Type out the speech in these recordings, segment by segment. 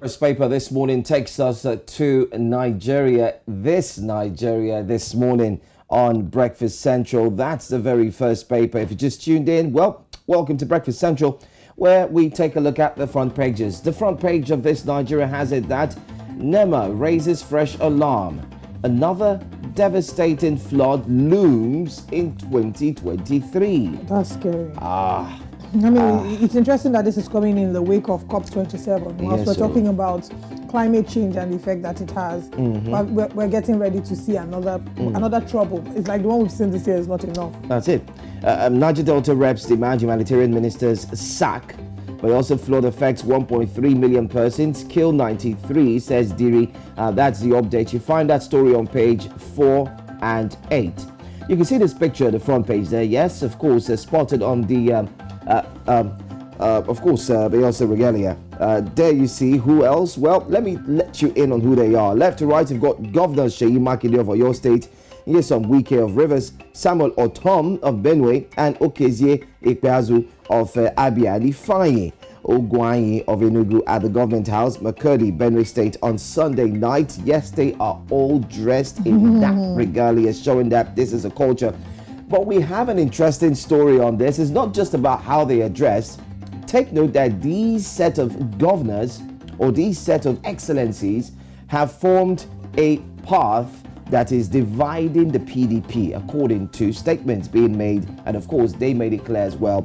First paper this morning takes us to Nigeria. This morning on Breakfast Central. That's the very first paper. If you just tuned in, well, welcome to Breakfast Central, where we take a look at the front pages. The front page of this Nigeria has it that NEMA raises fresh alarm. Another devastating flood looms in 2023. That's scary. It's interesting that this is coming in the wake of COP27. Whilst we're talking about climate change and the effect that it has, but we're getting ready to see another trouble. It's like the one we've seen this year is not enough. That's it. Niger Delta reps demand humanitarian ministers sack, but also flood affects 1.3 million persons, kill 93, says Diri. That's the update. You find that story on page 4 and 8. You can see this picture at the front page there. Yes, of course, spotted on the Beyonce regalia. There you see who else. Well, let me let you in on who they are. Left to right, you've got Governor Seyi Makinde of Oyo State, Nyesom Wike of Rivers, Samuel Otom of Benue, and Okezie Ikpeazu of Abia. Ifeanyi Ogwuanyi of Enugu at the Government House, Makurdi, Benue State on Sunday night. Yes, they are all dressed in that regalia, showing that this is a culture. But we have an interesting story on this. It's not just about how they are dressed. Take note that these set of governors or these set of excellencies have formed a path that is dividing the PDP, according to statements being made. And of course, they made it clear as well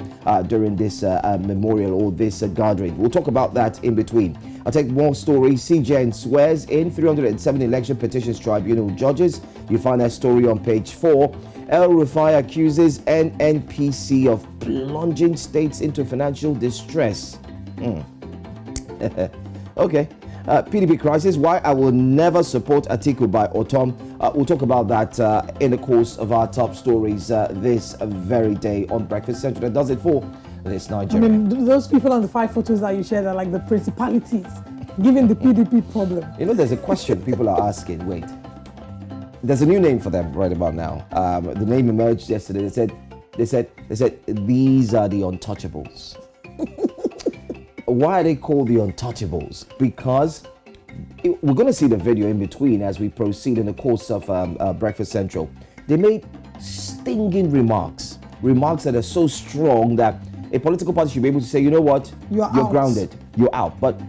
during this memorial or this gathering. We'll talk about that in between. I'll take more stories. CJN swears in 307 election petitions tribunal judges. You find that story on page 4. El Rufai accuses NNPC of plunging states into financial distress. Okay. PDP crisis, why I will never support Atiku by Otom. We'll talk about that in the course of our top stories this very day on Breakfast Central. That does it for this Nigeria. I mean, those people on the 5 photos that you shared are like the principalities, given the PDP problem. You know, there's a question people are asking. Wait, there's a new name for them right about now. The name emerged yesterday. They said these are the untouchables. Why are they called the untouchables? Because we're going to see the video in between as we proceed in the course of Breakfast Central. They made stinging remarks that are so strong that a political party should be able to say, you know what, you're grounded, you're out, but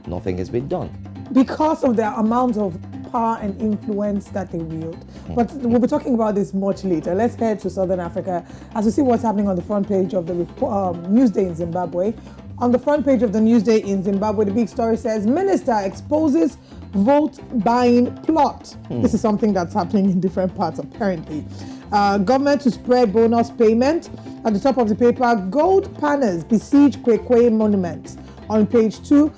nothing has been done. Because of the amount of power and influence that they wield. But we'll be talking about this much later. Let's head to Southern Africa as we see what's happening on the front page of the Newsday in Zimbabwe. On the front page of the Newsday in Zimbabwe, the big story says, Minister exposes vote buying plot. This is something that's happening in different parts, apparently. Government to spread bonus payment. At the top of the paper, gold panners besiege Kwekwe monument. On page 2,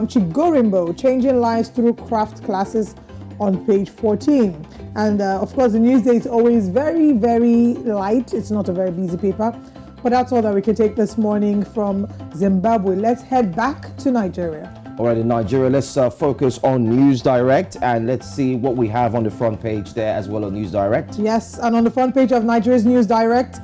Chigorimbo, changing lives through craft classes on page 14. And of course, the Newsday is always very, very light. It's not a very busy paper. But that's all that we can take this morning from Zimbabwe. Let's head back to Nigeria. All right, in Nigeria, let's focus on News Direct and let's see what we have on the front page there as well on News Direct. Yes, and on the front page of Nigeria's News Direct,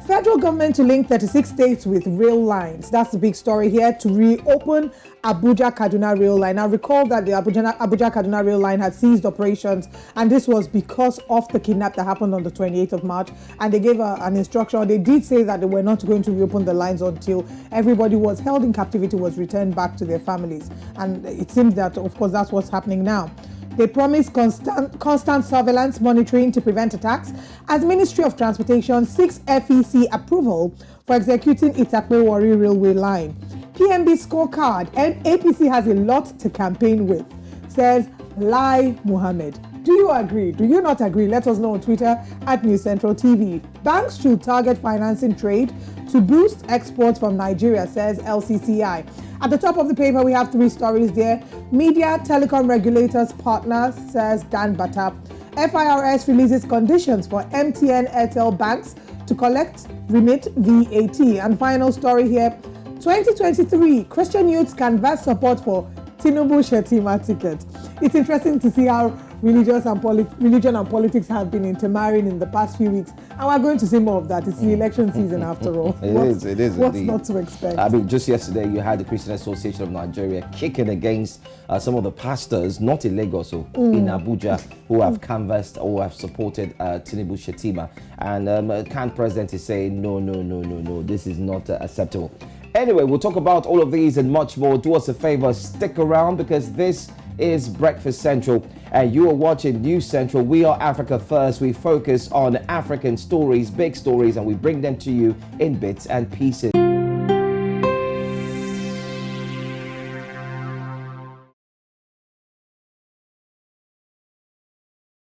federal government to link 36 states with rail lines. That's the big story here, to reopen Abuja-Kaduna rail line. Now recall that the Abuja-Kaduna rail line had ceased operations, and this was because of the kidnap that happened on the 28th of March. And they gave an instruction. They did say that they were not going to reopen the lines until everybody who was held in captivity was returned back to their families. And it seems that, of course, that's what's happening now. They promise constant surveillance monitoring to prevent attacks as Ministry of Transportation seeks FEC approval for executing Itakpe-Warri railway line. PMB scorecard, and APC has a lot to campaign with, says Lai Muhammad. Do you agree? Do you not agree? Let us know on Twitter at News Central TV. Banks should target financing trade to boost exports from Nigeria, says LCCI. At the top of the paper, we have 3 stories there. Media Telecom Regulators Partner, says Dan Batap. FIRS releases conditions for MTN Airtel banks to collect, remit VAT. And final story here, 2023, Christian youths canvass support for Tinubu Shettima ticket. It's interesting to see how religion and politics have been intermarrying in the past few weeks. And we're going to see more of that. It's the election season after all. It is What's indeed. not to expect? I mean, just yesterday you had the Christian Association of Nigeria kicking against some of the pastors, not in Lagos, in Abuja, who have canvassed or have supported Tinubu Shetima. And Khan president is saying, no, this is not acceptable. Anyway, we'll talk about all of these and much more. Do us a favor, stick around, because this is Breakfast Central and you are watching News Central. We are Africa First. We focus on African stories, big stories, and we bring them to you in bits and pieces.